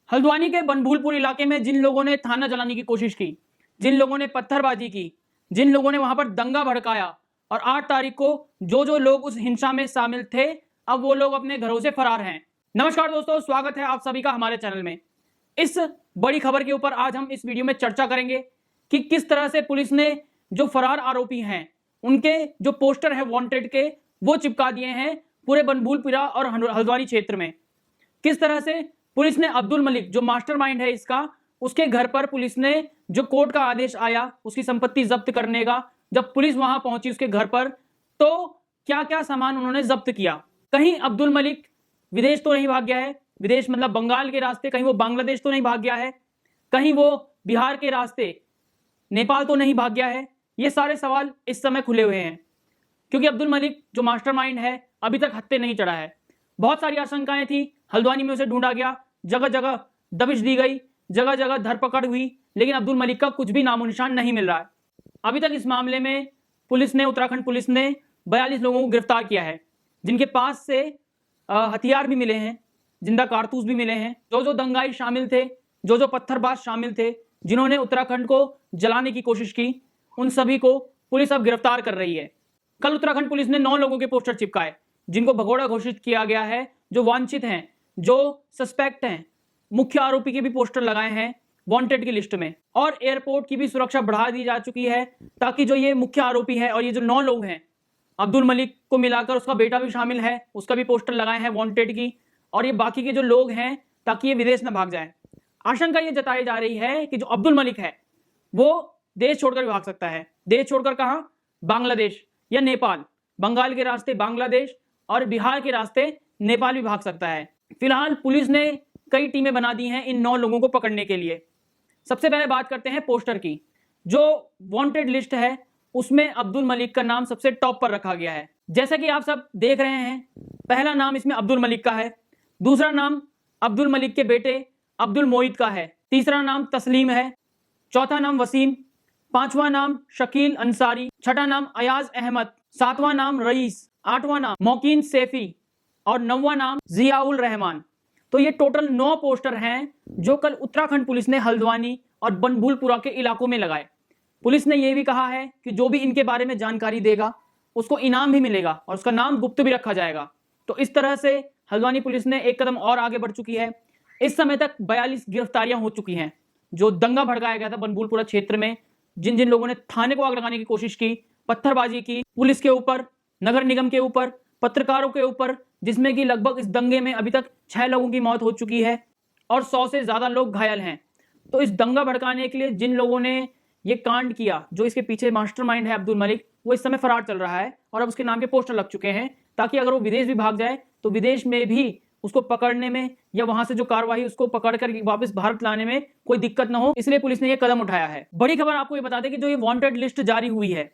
हल्द्वानी के बनभूलपुर इलाके में जिन लोगों ने थाना जलाने की कोशिश की, जिन लोगों ने पत्थरबाजी की, जिन लोगों ने वहां पर दंगा भड़काया और 8 तारीख को जो लोग उस हिंसा में शामिल थे, अब वो लोग अपने घरों से फरार हैं। नमस्कार दोस्तों, स्वागत है आप सभी का हमारे चैनल में। इस बड़ी खबर के ऊपर आज हम इस वीडियो में चर्चा करेंगे कि किस तरह से पुलिस ने जो फरार आरोपी हैं उनके जो पोस्टर है वांटेड के, वो चिपका दिए हैं पूरे बनभूलपुरा और हल्द्वानी क्षेत्र में। किस तरह से पुलिस ने अब्दुल मलिक जो मास्टरमाइंड है इसका, उसके घर पर पुलिस ने जो कोर्ट का आदेश आया उसकी संपत्ति जब्त करने का, जब पुलिस वहां पहुंची उसके घर पर तो क्या क्या सामान उन्होंने जब्त किया। कहीं अब्दुल मलिक विदेश तो नहीं भाग गया है, विदेश मतलब बंगाल के रास्ते, कहीं वो बांग्लादेश तो नहीं भाग गया है, कहीं वो बिहार के रास्ते नेपाल तो नहीं भाग गया है। ये सारे सवाल इस समय खुले हुए हैं क्योंकि अब्दुल मलिक जो मास्टरमाइंड है अभी तक हत्थे नहीं चढ़ा है। बहुत सारी आशंकाएं थी, हल्द्वानी में उसे ढूंढा गया, जगह जगह दबिश दी गई, जगह जगह धरपकड़ हुई, लेकिन अब्दुल मलिक का कुछ भी नामो निशान नहीं मिल रहा है। अभी तक इस मामले में पुलिस ने, उत्तराखंड पुलिस ने 42 लोगों को गिरफ्तार किया है, जिनके पास से हथियार भी मिले हैं, जिंदा कारतूस भी मिले हैं। जो दंगाई शामिल थे, जो पत्थरबाज शामिल थे, जिन्होंने उत्तराखंड को जलाने की कोशिश की, उन सभी को पुलिस अब गिरफ्तार कर रही है। कल उत्तराखंड पुलिस ने 9 लोगों के पोस्टर चिपकाए जिनको भगोड़ा घोषित किया गया है, जो वांछित हैं, जो सस्पेक्ट हैं। मुख्य आरोपी के भी पोस्टर लगाए हैं वांटेड की लिस्ट में, और एयरपोर्ट की भी सुरक्षा बढ़ा दी जा चुकी है ताकि जो ये मुख्य आरोपी है और ये जो 9 लोग हैं, अब्दुल मलिक को मिलाकर उसका बेटा भी शामिल है, उसका भी पोस्टर लगाए हैं वांटेड की, और ये बाकी के जो लोग हैं ताकि ये विदेश न भाग जाए। आशंका ये जताई जा रही है कि जो अब्दुल मलिक है वो देश छोड़कर भी भाग सकता है। देश छोड़कर कहां? बांग्लादेश या नेपाल। बंगाल के रास्ते बांग्लादेश और बिहार के रास्ते नेपाल भी भाग सकता है। फिलहाल पुलिस ने कई टीमें बना दी हैं इन 9 लोगों को पकड़ने के लिए। सबसे पहले बात करते हैं पोस्टर की। जो वांटेड लिस्ट है उसमें अब्दुल मलिक का नाम सबसे टॉप पर रखा गया है। जैसा कि आप सब देख रहे हैं, पहला नाम इसमें अब्दुल मलिक का है, दूसरा नाम अब्दुल मलिक के बेटे अब्दुल मोहित का है, तीसरा नाम तस्लीम है, चौथा नाम वसीम, पांचवा नाम शकील अंसारी, छठा नाम अयाज अहमद, सातवां नाम रईस, आठवां नाम मोकिन सैफी और 9वां नाम जियाउल रहमान। तो ये टोटल 9 पोस्टर हैं जो कल उत्तराखंड पुलिस ने हल्द्वानी और बनभूलपुरा के इलाकों में लगाए। पुलिस ने यह भी कहा है कि जो भी इनके बारे में जानकारी देगा उसको इनाम भी मिलेगा और उसका नाम गुप्त भी रखा जाएगा। तो इस तरह से हल्द्वानी पुलिस ने एक कदम और आगे बढ़ चुकी है। इस समय तक 42 गिरफ्तारियां हो चुकी हैं। जो दंगा भड़काया गया था बनभूलपुरा क्षेत्र में, जिन जिन लोगों ने थाने को आग लगाने की कोशिश की, पत्थरबाजी की, पुलिस के ऊपर, नगर निगम के ऊपर, पत्रकारों के ऊपर, जिसमें कि लगभग इस दंगे में अभी तक 6 लोगों की मौत हो चुकी है और 100 से ज्यादा लोग घायल हैं। तो इस दंगा भड़काने के लिए जिन लोगों ने ये कांड किया, जो इसके पीछे मास्टरमाइंड है अब्दुल मलिक, वो इस समय फरार चल रहा है और अब उसके नाम के पोस्टर लग चुके हैं ताकि अगर वो विदेश भी भाग जाए तो विदेश में भी उसको पकड़ने में या वहां से जो कार्रवाई उसको पकड़कर वापस भारत लाने में कोई दिक्कत ना हो, इसलिए पुलिस ने यह कदम उठाया है। बड़ी खबर आपको ये बता दें कि जो ये वांटेड लिस्ट जारी हुई है,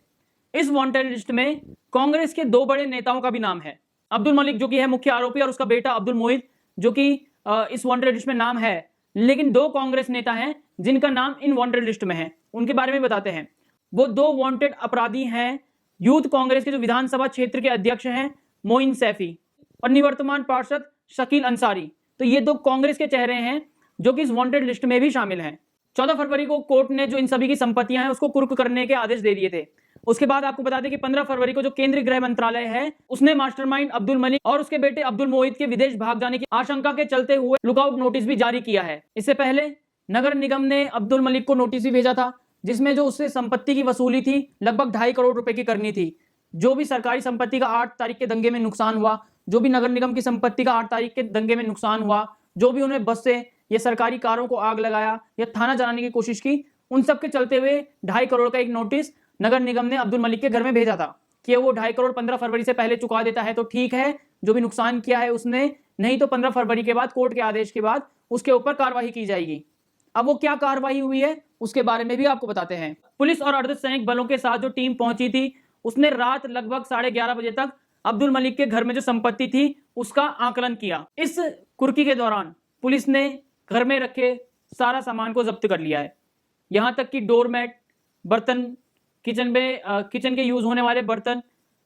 इस वांटेड लिस्ट में कांग्रेस के 2 बड़े नेताओं का भी नाम है। अब्दुल मलिक जो कि है मुख्य आरोपी और उसका बेटा अब्दुल मोहित जो कि इस वांटेड लिस्ट में नाम है, लेकिन 2 कांग्रेस नेता हैं जिनका नाम इन वांटेड लिस्ट में है। उनके बारे में बताते हैं। वो 2 वांटेड अपराधी हैं यूथ कांग्रेस के जो विधानसभा क्षेत्र के अध्यक्ष हैं मोइन सैफी और निवर्तमान पार्षद शकील अंसारी। तो ये 2 कांग्रेस के चेहरे हैं जो कि इस वांटेड लिस्ट में भी शामिल हैं। 14 फरवरी को कोर्ट ने जो इन सभी की संपत्तियां हैं उसको कुर्क करने के आदेश दे दिए थे। उसके बाद आपको बता दें कि 15 फरवरी को जो केंद्रीय गृह मंत्रालय है उसने मास्टरमाइंड अब्दुल मलिक और उसके बेटे अब्दुल मोहित के विदेश भाग जाने की आशंका के चलते हुए लुकआउट नोटिस भी जारी किया है। इससे पहले नगर निगम ने अब्दुल मलिक को नोटिस भी भेजा था जिसमें जो उससे संपत्ति की वसूली थी लगभग 2.5 करोड़ रुपए की करनी थी। जो भी सरकारी संपत्ति का 8 तारीख के दंगे में नुकसान हुआ, जो भी नगर निगम की संपत्ति का 8 तारीख के दंगे में नुकसान हुआ, जो भी उन्हें बस से या सरकारी कारों को आग लगाया या थाना जलाने की कोशिश की, उन सब के चलते हुए 2.5 करोड़ का एक नोटिस नगर निगम ने अब्दुल मलिक के घर में भेजा था कि वो 2.5 करोड़ 15 फरवरी से पहले चुका देता है तो ठीक है, जो भी नुकसान किया है उसने, नहीं तो 15 फरवरी के बाद कोर्ट के आदेश के बाद उसके ऊपर कार्रवाई की जाएगी। अब वो क्या कार्रवाई हुई है उसके बारे में भी आपको बताते हैं। पुलिस और अर्धसैनिक बलों के साथ जो टीम पहुंची थी उसने रात लगभग 11:30 बजे तक अब्दुल मलिक के घर में जो संपत्ति थी उसका आकलन किया। इस कुर्की के दौरान पुलिस ने घर में रखे सारा सामान को जब्त कर लिया है। यहां तक कि डोरमैट, बर्तन, किचन के यूज होने वाले बर्तन,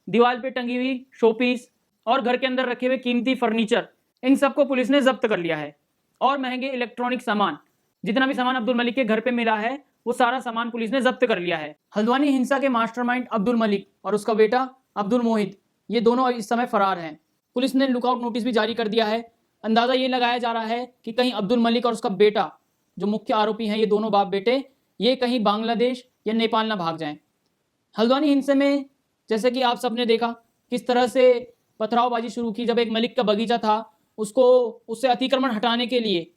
दीवार पे टंगी हुई शोपीस और घर के अंदर रखे हुए कीमती फर्नीचर, इन सबको पुलिस ने जब्त कर लिया है। और महंगे इलेक्ट्रॉनिक सामान। जितना भी सामान अब्दुल मलिक के घर पे मिला है वो सारा सामान पुलिस ने जब्त कर लिया है। हल्द्वानी हिंसा के मास्टरमाइंड अब्दुल मलिक और उसका बेटा अब्दुल मोहित, ये दोनों इस समय फरार हैं। पुलिस ने लुकआउट नोटिस भी जारी कर दिया है। अंदाजा ये लगाया जा रहा है कि कहीं अब्दुल मलिक और उसका बेटा, जो मुख्य आरोपी हैं, ये दोनों बाप बेटे, ये कहीं बांग्लादेश या नेपाल ना भाग जाएं। हल्द्वानी हिंसा में जैसे कि आप सबने देखा किस तरह से पथरावबाजी शुरू की। जब एक मलिक का बगीचा था, उसको उससे अतिक्रमण हटाने के लिए,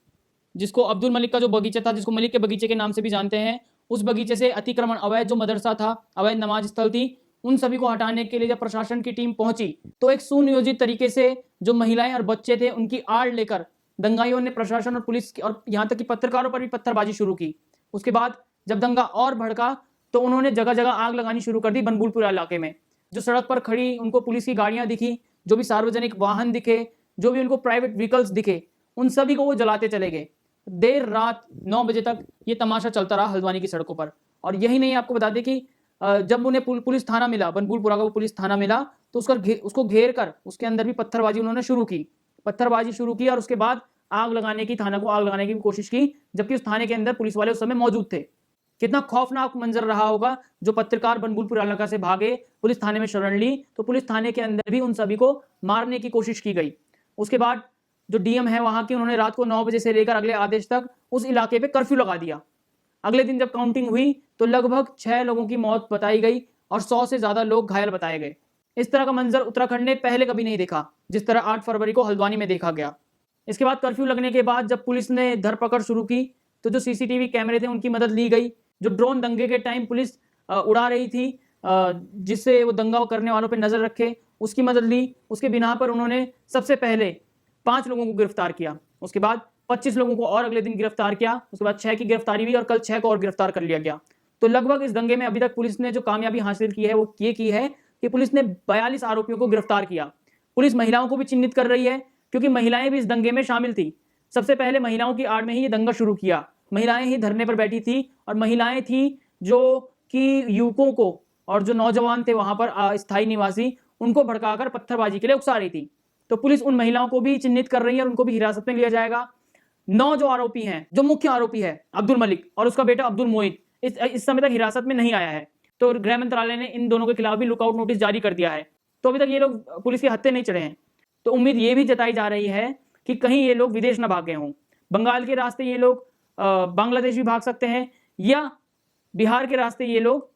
जिसको अब्दुल मलिक का जो बगीचा था, जिसको मलिक के बगीचे के नाम से भी जानते हैं, उस बगीचे से अतिक्रमण, अवैध जो मदरसा था, अवैध नमाज स्थल थी, उन सभी को हटाने के लिए जब प्रशासन की टीम पहुंची तो एक सुनियोजित तरीके से जो महिलाएं और बच्चे थे उनकी आड़ लेकर दंगाइयों ने प्रशासन और पुलिस और यहाँ तक कि पत्रकारों पर भी पत्थरबाजी शुरू की। उसके बाद जब दंगा और भड़का तो उन्होंने जगह जगह आग लगानी शुरू कर दी। बनबुलपुरा इलाके में जो सड़क पर खड़ी उनको पुलिस की गाड़ियां दिखी, जो भी सार्वजनिक वाहन दिखे, जो भी उनको प्राइवेट व्हीकल्स दिखे, उन सभी को वो जलाते चले गए। देर रात 9 बजे तक ये तमाशा चलता रहा हल्द्वानी की सड़कों पर। और यही नहीं, आपको बता दें कि जब उन्हें पुलिस थाना मिला, बनबुलपुरा का वो पुलिस थाना मिला, तो उसको घेर कर उसके अंदर भी पत्थरबाजी उन्होंने शुरू की और उसके बाद आग लगाने की, थाना को आग लगाने की कोशिश की, जबकि उस थाने के अंदर पुलिस वाले उस समय मौजूद थे। कितना खौफनाक मंजर रहा होगा। जो पत्रकार बनबुलपुरा इलाका से भागे, पुलिस थाने में शरण ली, तो पुलिस थाने के अंदर भी उन सभी को मारने की कोशिश की गई। उसके बाद जो डीएम है वहां की, उन्होंने रात को 9 बजे से लेकर अगले आदेश तक उस इलाके पे कर्फ्यू लगा दिया। अगले दिन जब काउंटिंग हुई तो लगभग 6 लोगों की मौत बताई गई और 100 से ज्यादा लोग घायल बताए गए। इस तरह का मंजर उत्तराखंड ने पहले कभी नहीं देखा, जिस तरह 8 फरवरी को हल्द्वानी में देखा गया। इसके बाद कर्फ्यू लगने के बाद जब पुलिस ने धरपकड़ शुरू की तो जो सीसीटीवी कैमरे थे उनकी मदद ली गई। जो ड्रोन दंगे के टाइम पुलिस उड़ा रही थी, जिससे वो दंगा करने वालों पर नजर रखे, उसकी मदद ली। उसके बिना पर उन्होंने सबसे पहले 5 लोगों को गिरफ्तार किया। उसके बाद 25 लोगों को और अगले दिन गिरफ्तार किया। उसके बाद 6 की गिरफ्तारी हुई और कल 6 को और गिरफ्तार कर लिया गया। तो लगभग इस दंगे में अभी तक पुलिस ने जो कामयाबी हासिल की है वो ये की है कि पुलिस ने 42 आरोपियों को गिरफ्तार किया। पुलिस महिलाओं को भी चिन्हित कर रही है, क्योंकि महिलाएं भी इस दंगे में शामिल थी। सबसे पहले महिलाओं की आड़ में ही ये दंगा शुरू किया। महिलाएं ही धरने पर बैठी थी और महिलाएं थी जो कि युवकों को और जो नौजवान थे वहां पर स्थायी निवासी, उनको भड़काकर पत्थरबाजी के लिए उकसा रही थी। तो पुलिस उन महिलाओं को भी चिन्हित कर रही है और उनको भी हिरासत में लिया जाएगा। 9 जो आरोपी हैं, जो मुख्य आरोपी है अब्दुल मलिक और उसका बेटा अब्दुल मोहित, इस समय तक हिरासत में नहीं आया है। तो गृह मंत्रालय ने इन दोनों के खिलाफ भी लुकआउट नोटिस जारी कर दिया है। तो अभी तक ये लोग पुलिस के हत्थे नहीं चढ़े हैं। तो उम्मीद ये भी जताई जा रही है कि कहीं ये लोग विदेश न भाग गए हों। बंगाल के रास्ते ये लोग बांग्लादेश भी भाग सकते हैं, या बिहार के रास्ते ये लोग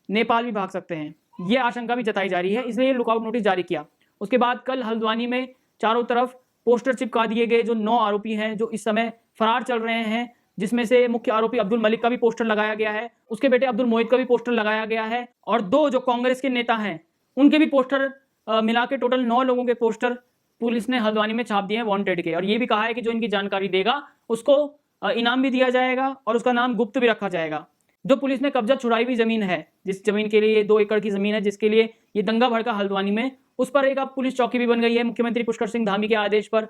नेपाल भी भाग सकते हैं। ये आशंका भी जताई जा रही है, इसलिए लुकआउट नोटिस जारी किया। उसके बाद कल हल्द्वानी में चारों तरफ पोस्टर चिपका दिए गए। जो 9 आरोपी हैं जो इस समय फरार चल रहे हैं, जिसमें से मुख्य आरोपी अब्दुल मलिक का भी पोस्टर लगाया गया है, उसके बेटे अब्दुल मोहित का भी पोस्टर लगाया गया है, और 2 जो कांग्रेस के नेता हैं उनके भी पोस्टर मिला के टोटल 9 लोगों के पोस्टर पुलिस ने हल्द्वानी में छाप दिए हैं वांटेड के। और ये भी कहा है कि जो इनकी जानकारी देगा उसको इनाम भी दिया जाएगा और उसका नाम गुप्त भी रखा जाएगा। जो पुलिस ने कब्जा छुड़ाई हुई जमीन है, जिस जमीन के लिए 2 एकड़ की जमीन है, जिसके लिए ये दंगा भड़का हल्द्वानी में, उस पर एक अब पुलिस चौकी भी बन गई है। मुख्यमंत्री पुष्कर सिंह धामी के आदेश पर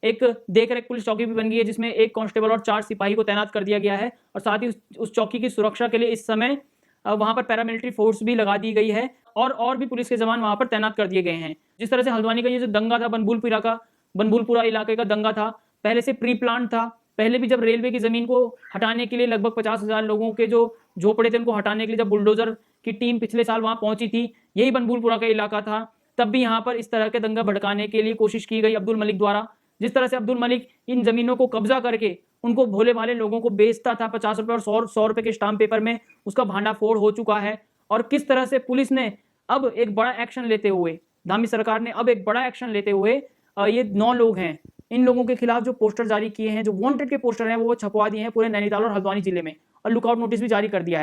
एक देखरेख पुलिस चौकी भी बन गई है, जिसमें 1 कांस्टेबल और 4 सिपाही को तैनात कर दिया गया है। और साथ ही उस चौकी की सुरक्षा के लिए इस समय वहां पर पैरामिलिट्री फोर्स भी लगा दी गई है और भी पुलिस के जवान वहां पर तैनात कर दिए गए हैं। जिस तरह से हल्द्वानी का ये जो दंगा था, बनबुलपुरा इलाके का दंगा था, पहले से प्री प्लान था। पहले भी जब रेलवे की जमीन को हटाने के लिए लगभग 50,000 लोगों के जो झोपड़े थे उनको हटाने के लिए जब बुलडोजर की टीम पिछले साल वहां पहुंची थी, यही बनबुलपुरा का इलाका था। तब भी यहाँ पर इस तरह के दंगा भड़काने के लिए कोशिश की गई अब्दुल मलिक द्वारा। जिस तरह से अब्दुल मलिक इन जमीनों को कब्जा करके उनको भोले भाले लोगों को बेचता था 50 रुपए और 100 रुपए के स्टाम्प पेपर में, उसका भांडाफोड़ हो चुका है। और किस तरह से पुलिस ने अब एक बड़ा एक्शन लेते हुए, धामी सरकार ने अब एक बड़ा एक्शन लेते हुए, ये 9 लोग हैं, इन लोगों के खिलाफ जो पोस्टर जारी किए हैं, जो वांटेड के पोस्टर हैं, वो छपवा दिए हैं पूरे नैनीताल और हल्द्वानी जिले में, और लुकआउट नोटिस भी जारी कर दिया है।